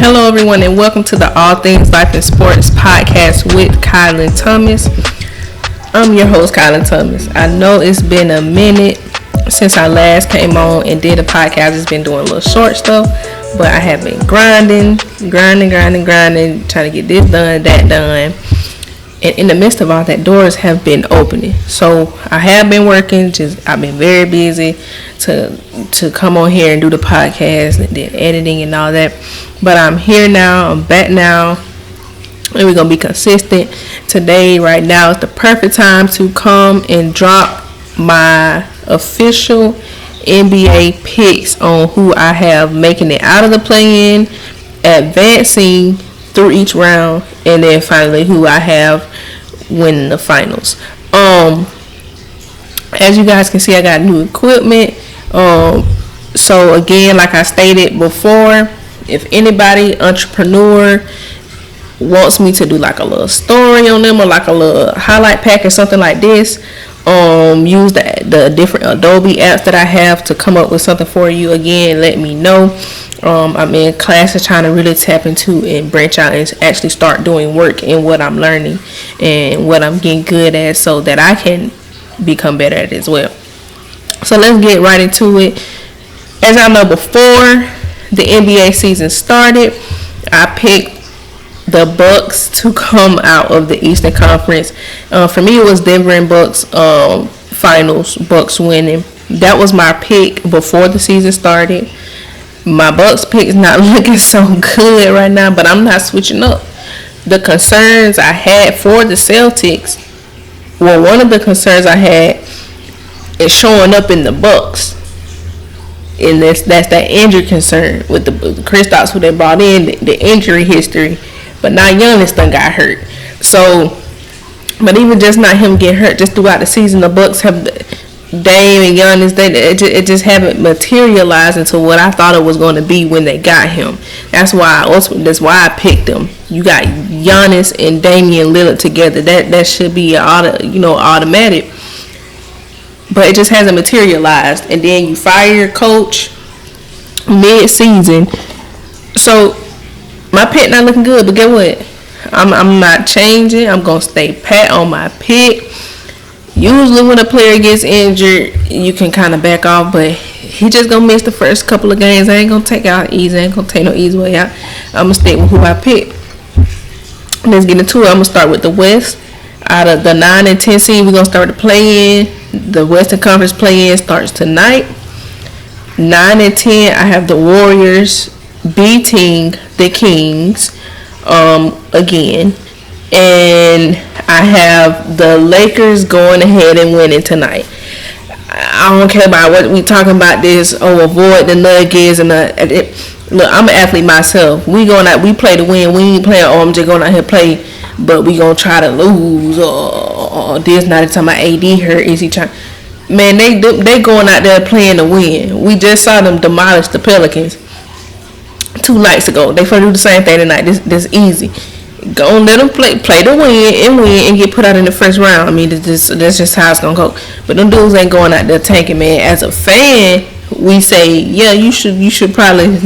Hello, everyone, and welcome to the All Things Life and Sports podcast with Kylan Thomas. I'm your host, Kylan Thomas. I know it's been a minute since I last came on and did a podcast. It's been doing a little short stuff, but I have been grinding, trying to get this done, that done. And in the midst of all that, doors have been opening. So I have been working. I've been very busy to come on here and do the podcast and then editing and all that. But I'm here now. I'm back now. And we're going to be consistent. Today, right now, is the perfect time to come and drop my official NBA picks on who I have making it out of the play-in, advancing through each round, and then finally who I have winning the finals. As you guys can see, I got new equipment. So again, like I stated before, if anybody entrepreneur wants me to do like a little story on them or like a little highlight pack or something like this, use the different Adobe apps that I have to come up with something for you. Again, let me know. I'm in classes trying to really tap into and branch out and actually start doing work in what I'm learning and what I'm getting good at so that I can become better at it as well. So let's get right into it. As I know, before the NBA season started, I picked the Bucks to come out of the Eastern Conference. For me, it was Denver and Bucks finals, Bucks winning. That was my pick before the season started. My Bucks pick is not looking so good right now, but I'm not switching up. The concerns I had for the Celtics, well, one of the concerns I had is showing up in the Bucks. And that's that injury concern with the Kristaps who they brought in, the injury history. But now Giannis done got hurt. So, but even just not him getting hurt, just throughout the season, the Bucks have Dame and Giannis, it just haven't materialized into what I thought it was going to be when they got him. That's why I picked them. You got Giannis and Damian Lillard together. That should be automatic. But it just hasn't materialized. And then you fire your coach mid-season. So my pick not looking good. But get what? I'm not changing. I'm gonna stay pat on my pick. Usually when a player gets injured, you can kind of back off, but he just gonna miss the first couple of games. I ain't gonna take out easy. I ain't gonna take no easy way out. I'm gonna stick with who I pick. Let's get into it. I'm gonna start with the West. Out of the 9 and 10 seed, we're gonna start the play-in. The Western Conference play-in starts tonight. 9 and 10, I have the Warriors beating the Kings again. And I have the Lakers going ahead and winning tonight. I don't care about what we talking about this. Avoid the Nuggets and look, I'm an athlete myself. We going out. We play to win. We ain't playing. I'm just going out here play, but we gonna try to lose. Or this not talking about AD hurt. Is he trying? Man, they going out there playing to win. We just saw them demolish the Pelicans 2 nights ago. They finna do the same thing tonight. This easy. Go and let them play to win and get put out in the first round. I mean, that's just how it's gonna go. But them dudes ain't going out there tanking, man. As a fan, we say, yeah, you should probably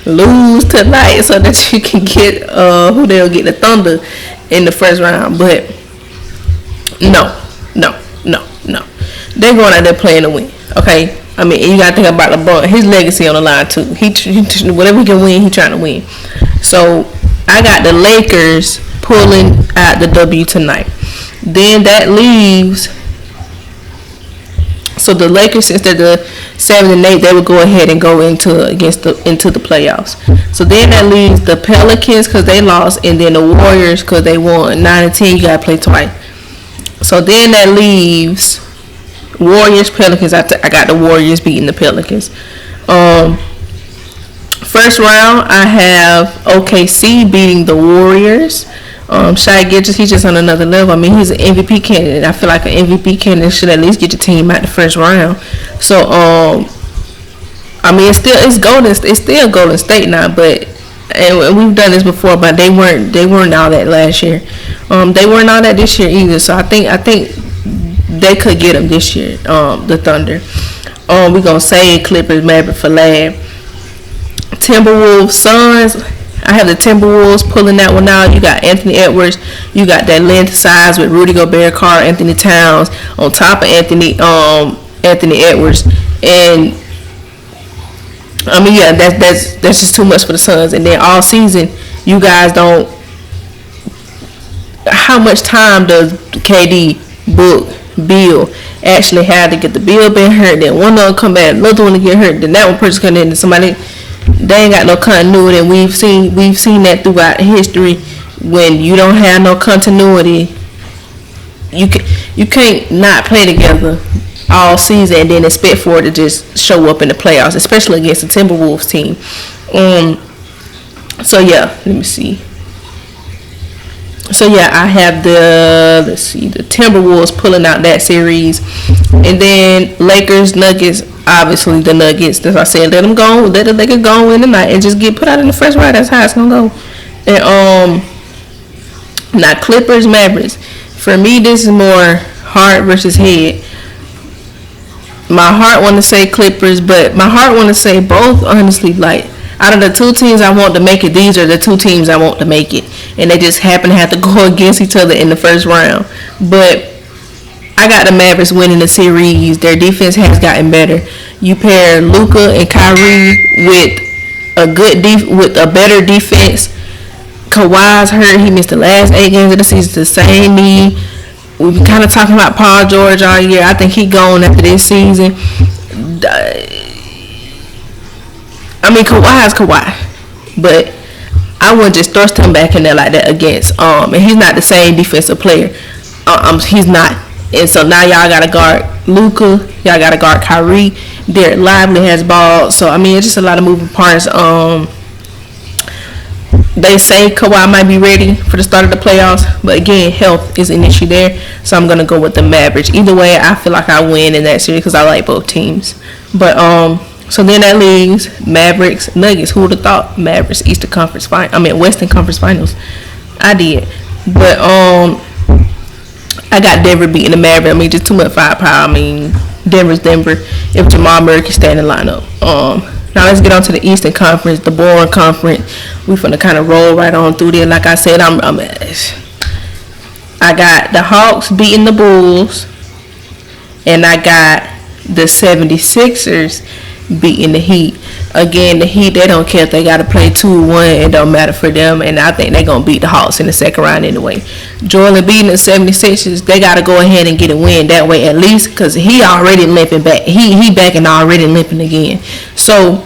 lose tonight so that you can get who they'll get the Thunder in the first round. But no. They're going out there playing to win. Okay. I mean, you gotta think about LeBron. His legacy on the line too. He whatever he can win, he trying to win. So I got the Lakers pulling out the W tonight. Then that leaves. So the Lakers, since they're the 7 and 8, they would go ahead and go into the playoffs. So then that leaves the Pelicans because they lost, and then the Warriors because they won. 9 and 10, you gotta play twice. So then that leaves Warriors, Pelicans. I got the Warriors beating the Pelicans. First round, I have OKC beating the Warriors. Shai Gilgeous, he's just on another level. I mean, he's an MVP candidate. I feel like an MVP candidate should at least get your team out the first round. So, I mean, it's still Golden State now, but and we've done this before, but they weren't all that last year. They weren't all that this year either. So I think they could get them this year. The Thunder. We're gonna say Clippers, Maverick for last. Timberwolves, Suns. I have the Timberwolves pulling that one out. You got Anthony Edwards. You got that length size with Rudy Gobert, Karl Anthony Towns on top of Anthony Edwards. And I mean, yeah, that's just too much for the Suns. And then all season, you guys don't. How much time does KD, Book, Bill actually have to get the Bill been hurt? Then one of them come back, another one to get hurt. Then that one person come in, and somebody they ain't got no continuity. And we've seen that throughout history. When you don't have no continuity, you can't not play together all season and then expect for it to just show up in the playoffs, especially against the Timberwolves team. So yeah, let me see. So yeah, I have the Timberwolves pulling out that series, and then Lakers, Nuggets. Obviously the Nuggets. As I said, let them go. Let the Lakers go in tonight and just get put out in the first round. That's how it's gonna go. And now Clippers, Mavericks. For me, this is more heart versus head. My heart want to say Clippers, but my heart want to say both. Honestly, like out of the two teams I want to make it, these are the two teams I want to make it, and they just happen to have to go against each other in the first round. But I got the Mavericks winning the series. Their defense has gotten better. You pair Luka and Kyrie with a better defense. Kawhi's hurt. He missed the last 8 games of the season. The same knee. We've been kind of talking about Paul George all year. I think he's gone after this season. I mean, Kawhi is Kawhi, but I wouldn't just thrust him back in there like that against. And he's not the same defensive player. He's not. And so now y'all gotta guard Luka. Y'all gotta guard Kyrie. Derek Lively has ball. So I mean, it's just a lot of moving parts. They say Kawhi might be ready for the start of the playoffs, but again, health is an issue there. So I'm gonna go with the Mavericks. Either way, I feel like I win in that series because I like both teams. But so then that leaves Mavericks, Nuggets. Who would have thought Mavericks Western Conference Finals? I did, but I got Denver beating the Mavericks. I mean, just too much firepower. I mean, Denver's Denver. If Jamal Murray can stay in the lineup. Now let's get on to the Eastern Conference, the boring conference. We finna kind of roll right on through there. Like I said, I got the Hawks beating the Bulls, and I got the 76ers beating the Heat. Again, the Heat, they don't care if they got to play 2-1. It don't matter for them, and I think they're going to beat the Hawks in the second round anyway. Joel beating the 76ers, they got to go ahead and get a win that way at least because he already limping back. He back and already limping again. So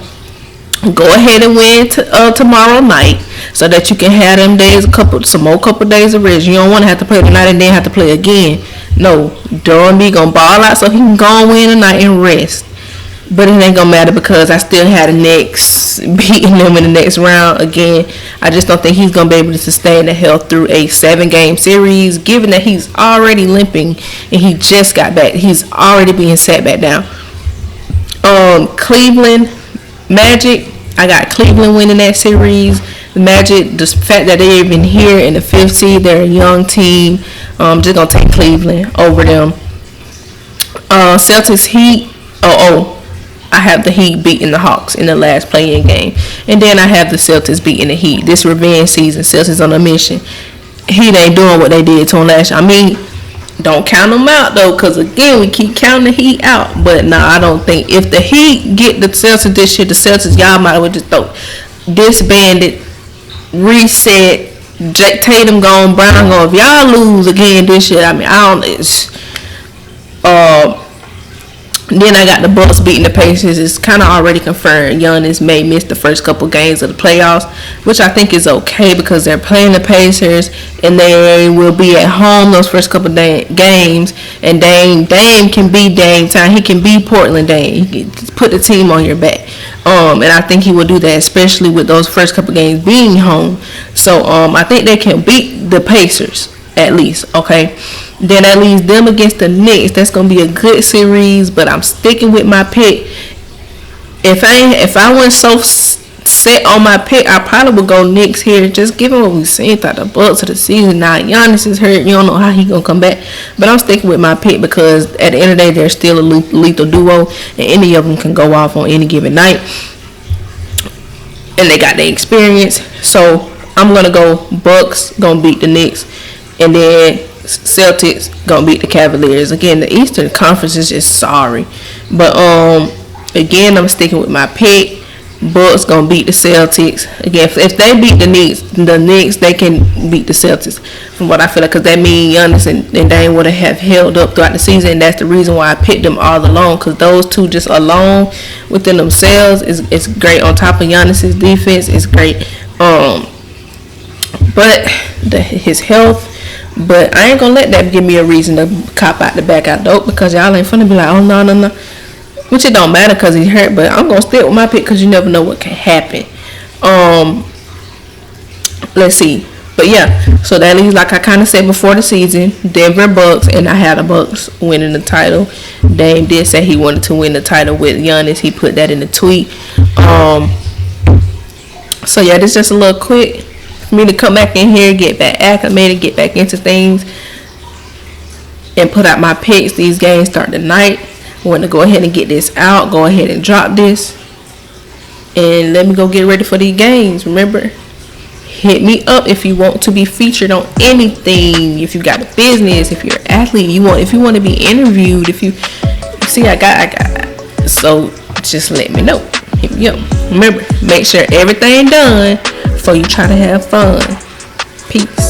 go ahead and win tomorrow night so that you can have them days, some more couple days of rest. You don't want to have to play tonight and then have to play again. No, Joel B going to ball out so he can go and win tonight and rest. But it ain't gonna matter because I still had the Knicks beating them in the next round. Again, I just don't think he's gonna be able to sustain the health through a 7-game series, given that he's already limping and he just got back. He's already being set back down. Cleveland Magic, I got Cleveland winning that series. The Magic, the fact that they're even here in the 5th seed, they're a young team. Just gonna take Cleveland over them. Celtics Heat. I have the Heat beating the Hawks in the last play-in game. And then I have the Celtics beating the Heat. This revenge season, Celtics on a mission. Heat ain't doing what they did to them last year. I mean, don't count them out, though, because, again, we keep counting the Heat out. But, no, I don't think. If the Heat get the Celtics this year, the Celtics, y'all might as well just throw disbanded, reset, Jack Tatum gone, Brown gone. If y'all lose again this year, I mean, I don't. Then I got the Bucks beating the Pacers. It's kind of already confirmed Giannis may miss the first couple games of the playoffs, which I think is okay because they're playing the Pacers and they will be at home those first couple games. And Dame can be Dame time. He can be Portland Dame. He can put the team on your back. And I think he will do that, especially with those first couple games being home. So I think they can beat the Pacers at least. Okay. Then that leaves them against the Knicks. That's gonna be a good series, but I'm sticking with my pick. If I wasn't so set on my pick, I probably would go Knicks here. Just given what we've seen throughout the Bucks of the season. Now Giannis is hurt. You don't know how he gonna come back, but I'm sticking with my pick because at the end of the day, they're still a lethal duo, and any of them can go off on any given night. and they got the experience. So I'm gonna go Bucks gonna beat the Knicks, and then Celtics gonna beat the Cavaliers. Again, the Eastern Conference is just sorry, but again, I'm sticking with my pick. Bucks gonna beat the Celtics. Again, if they beat the Knicks they can beat the Celtics. From what I feel like, because that means Giannis and Dame would have held up throughout the season. And that's the reason why I picked them all along. Because those two just alone within themselves is great. On top of Giannis's defense is great. But his health. But I ain't gonna let that give me a reason to cop out the back out dope, because y'all ain't finna be like, oh no. Which it don't matter because he hurt, but I'm gonna stick with my pick because you never know what can happen. Let's see. But yeah, so that leaves, like I kind of said before the season, Denver Bucks, and I had the Bucks winning the title. Dame did say he wanted to win the title with Giannis. He put that in the tweet. So yeah, this is just a little quick for me to come back in here, get back acclimated, get back into things, and put out my picks. These games start tonight. I want to go ahead and get this out. Go ahead and drop this, and let me go get ready for these games. Remember, hit me up if you want to be featured on anything. If you got a business, if you're an athlete, if you want to be interviewed, if you see I got. So just let me know. Hit me up. Remember, make sure everything done before you try to have fun. Peace.